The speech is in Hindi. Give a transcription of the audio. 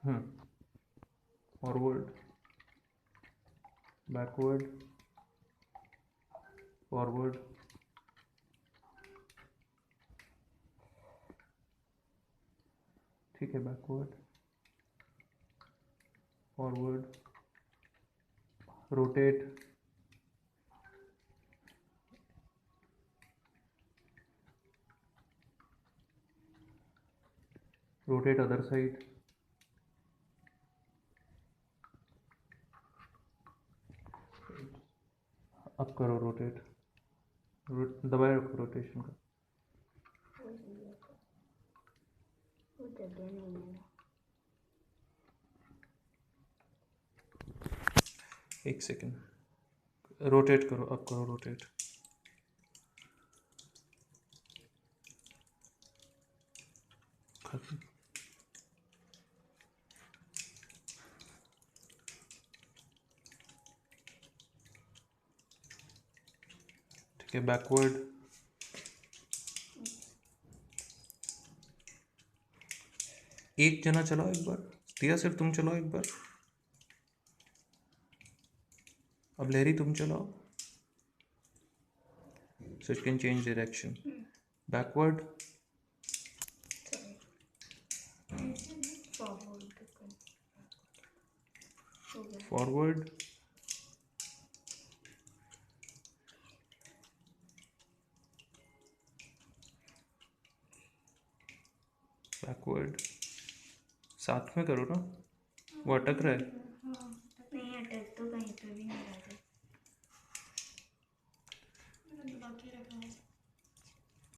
फॉरवर्ड, बैकवर्ड, फॉरवर्ड, ठीक है, backward, forward, rotate, rotate other side, अब करो रोटेट, दबाए रखो रोटेशन का। एक सेकेंड, रोटेट करो, अब करो रोटेट। खत्म। ठीक है, बैकवर्ड, एक जना चलाओ एक बार, दिया सिर्फ तुम चलाओ एक बार, अब लहरी तुम चलाओ, so it can change direction. Backward, forward, backward, साथ में करो ना, वो अटक रहा है।